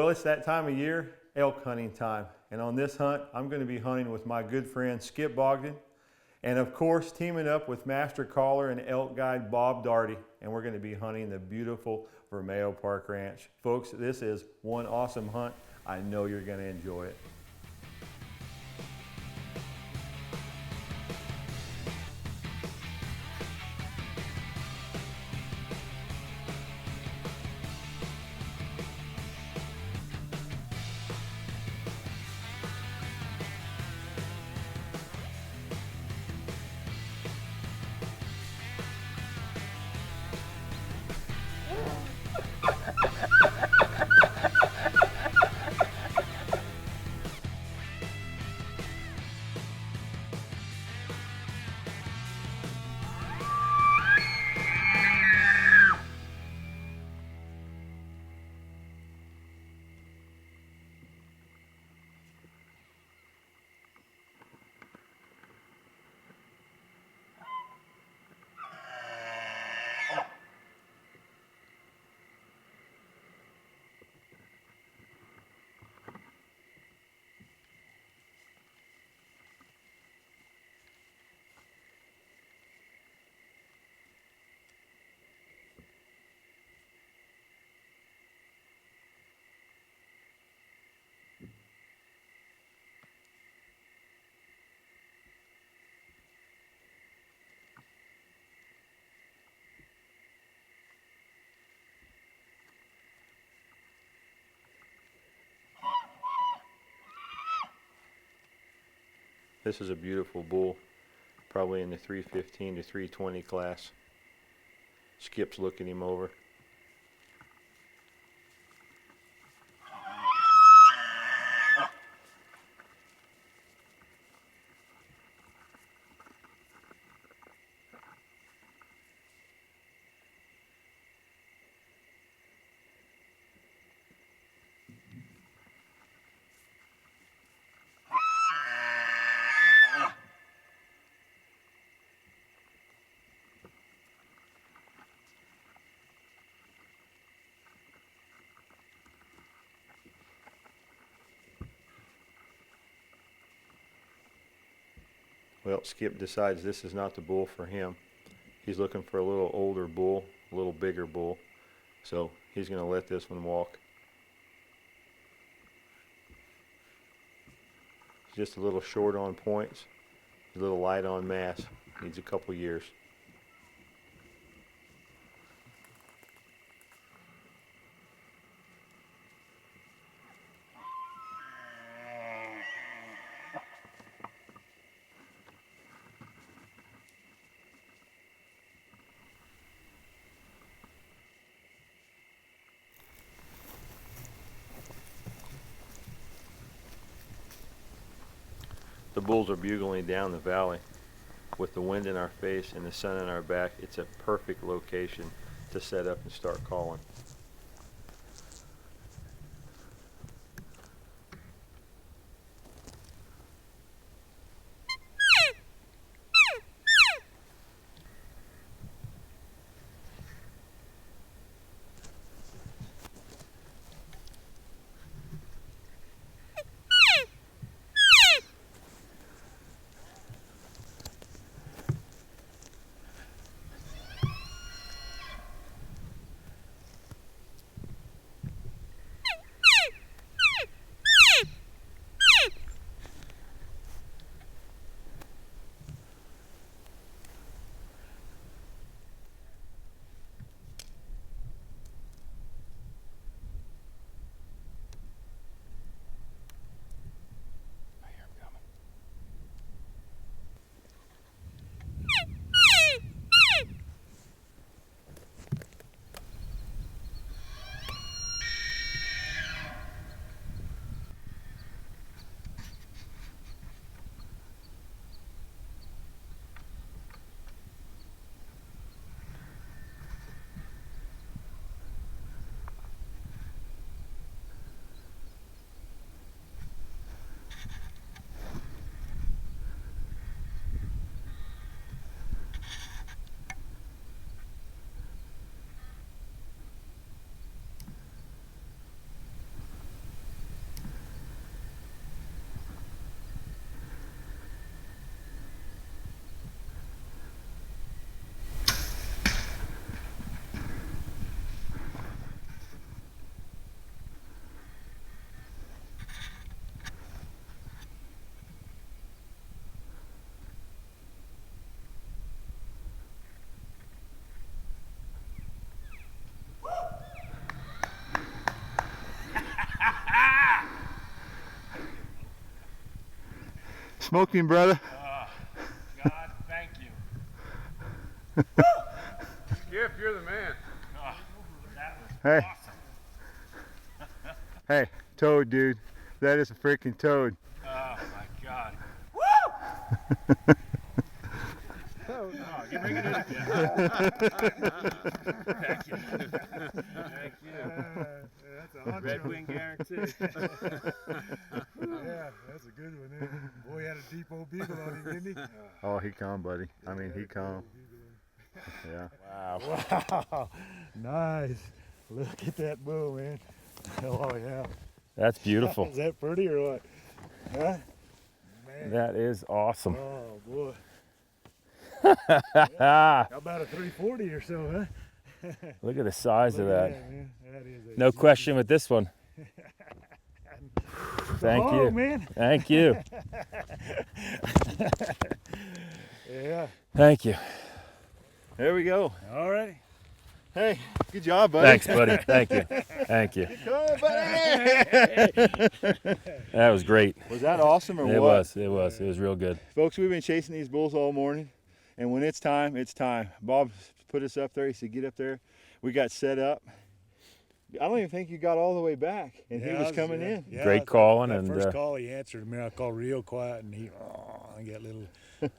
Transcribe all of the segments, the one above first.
Well, it's that time of year, elk hunting time. And on this hunt, I'm going to be hunting with my good friend Skip Bogdan. And of course, teaming up with master caller and elk guide Bob Darty. And we're going to be hunting the beautiful Vermejo Park Ranch. Folks, this is one awesome hunt. I know you're going to enjoy it. This is a beautiful bull, probably in the 315 to 320 class. Skip's looking him over. Well, Skip decides this is not the bull for him. He's looking for a little older bull, a little bigger bull. So he's going to let this one walk. He's just a little short on points, a little light on mass. Needs a couple years. The bulls are bugling down the valley. With the wind in our face and the sun in our back, it's a perfect location to set up and start calling. Smoking, brother. God, thank you. Skip, you're the man. Oh, that was Hey. awesome. Hey, toad, dude. That is a freaking toad. Oh my God. Oh, You're making it again. Thank you. Thank you. that's a hunch. Red wing guarantee. Yeah, that's a good one. Eh? Boy had a deep old beagle on him, didn't he? Oh, he come, buddy. I mean, he come. Yeah. Wow. Wow. Nice. Look at that bull, man. Oh, yeah. That's beautiful. Is that pretty or what? Huh? Man. That is awesome. Oh, boy. Ah, How about a 340 or so, huh? look at the size of Look that. at man. That is a No question with this one. Thank oh, you. man. Thank you. Yeah. Thank you. There we go. All right. Hey, good job, buddy. Thanks, buddy. Thank you. Thank you. Come on, buddy. That was great. Was that awesome or It what? was. It was. It was real good. Folks, we've been chasing these bulls all morning, and when it's time, it's time. Bob put us up there. He said, get up there. We got set up. I don't even think you got all the way back, and he was coming in. Yeah, Great calling, that and first call he answered me. I called real quiet, and he got a little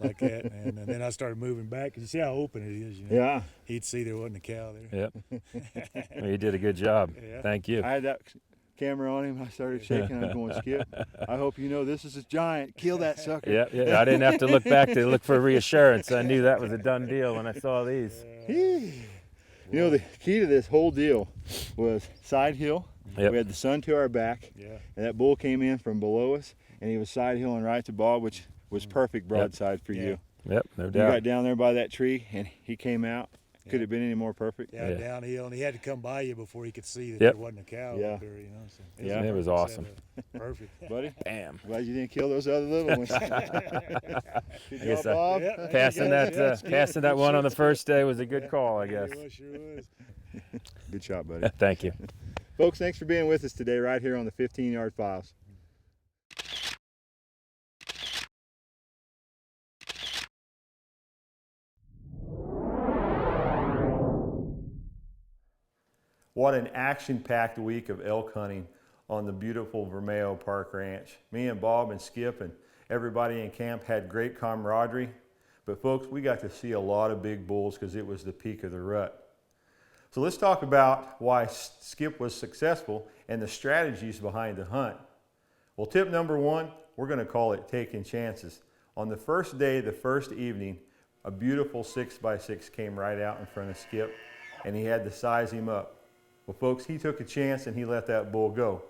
like that, and then I started moving back. Cause you see how open it is, you know. Yeah. He'd see there wasn't a cow there. Yep. Well, you did a good job. Yeah. Thank you. I had that camera on him. I started shaking. I'm going, Skip, I hope you know this is a giant. Kill that sucker. Yeah, yeah. I didn't have to look back to look for reassurance. I knew that was a done deal when I saw these. You know, the key to this whole deal was side hill. Yep. We had the sun to our back, Yeah. and that bull came in from below us, and he was side hilling right to Bob, which was perfect broadside for you. Yep, no You doubt. got down there by that tree, and he came out. Could have been any more perfect. Yeah, Yeah. downhill, and he had to come by you before he could see that Yep. there wasn't a cow Yeah. up there, you know. So Yeah. It was perfect awesome. setup. Perfect. Buddy, Bam. glad you didn't kill those other little ones. Good guess job, Bob. Yeah. Passing that one on the first day was a good call, I guess. Sure was. Good shot, buddy. Thank you. Folks, thanks for being with us today right here on the 15-Yard Files. What an action-packed week of elk hunting on the beautiful Vermejo Park Ranch. Me and Bob and Skip and everybody in camp had great camaraderie. But folks, we got to see a lot of big bulls because it was the peak of the rut. So let's talk about why Skip was successful and the strategies behind the hunt. Well, tip number one, we're going to call it taking chances. On the first day, the first evening, a beautiful 6x6 came right out in front of Skip, and he had to size him up. Well, folks, he took a chance and he let that bull go.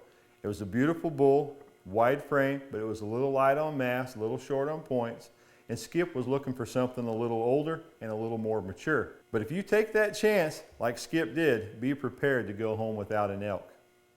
It was a beautiful bull, wide frame, but it was a little light on mass, a little short on points, and Skip was looking for something a little older and a little more mature. But if you take that chance, like Skip did, be prepared to go home without an elk.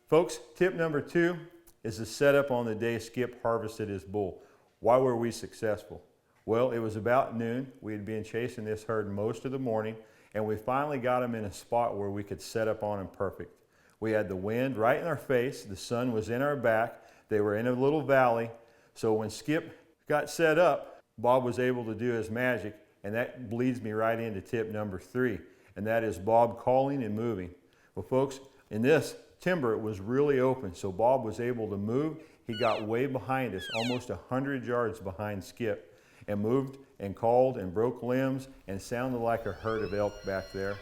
Folks, tip number two is the setup on the day Skip harvested his bull. Why were we successful? Well, it was about noon. We had been chasing this herd most of the morning, and we finally got him in a spot where we could set up on him perfect. We had the wind right in our face, the sun was in our back, they were in a little valley, so when Skip got set up, Bob was able to do his magic, and that bleeds me right into tip number three, and that is Bob calling and moving. Well, folks, in this timber, it was really open, so Bob was able to move. He got way behind us, almost 100 yards behind Skip, and moved and called and broke limbs and sounded like a herd of elk back there.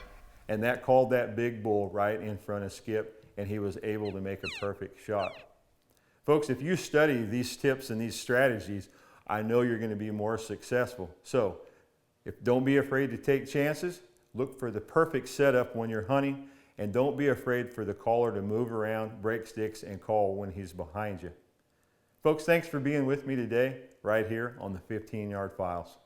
And that called that big bull right in front of Skip, and he was able to make a perfect shot. Folks, if you study these tips and these strategies, I know you're going to be more successful. So, don't be afraid to take chances. Look for the perfect setup when you're hunting, and don't be afraid for the caller to move around, break sticks, and call when he's behind you. Folks, thanks for being with me today, right here on the 15-Yard Files.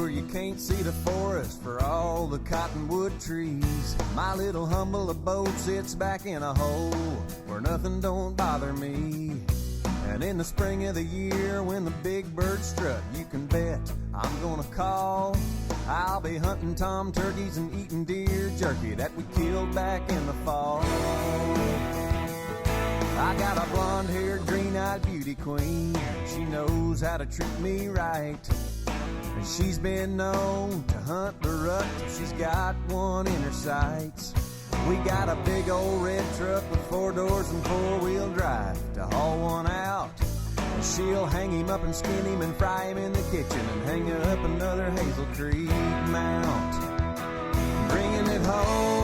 where you can't see the forest for all the cottonwood trees. My little humble abode sits back in a hole where nothing don't bother me. And in the spring of the year when the big birds strut, you can bet I'm gonna call. I'll be hunting tom turkeys and eating deer jerky that we killed back in the fall. I got a blonde-haired, green-eyed beauty queen. She knows how to treat me right. And she's been known to hunt the rut till she's got one in her sights. We got a big old red truck with 4 doors and 4-wheel drive to haul one out. And she'll hang him up and skin him and fry him in the kitchen and hang up another Hazel Creek mount. Bringing it home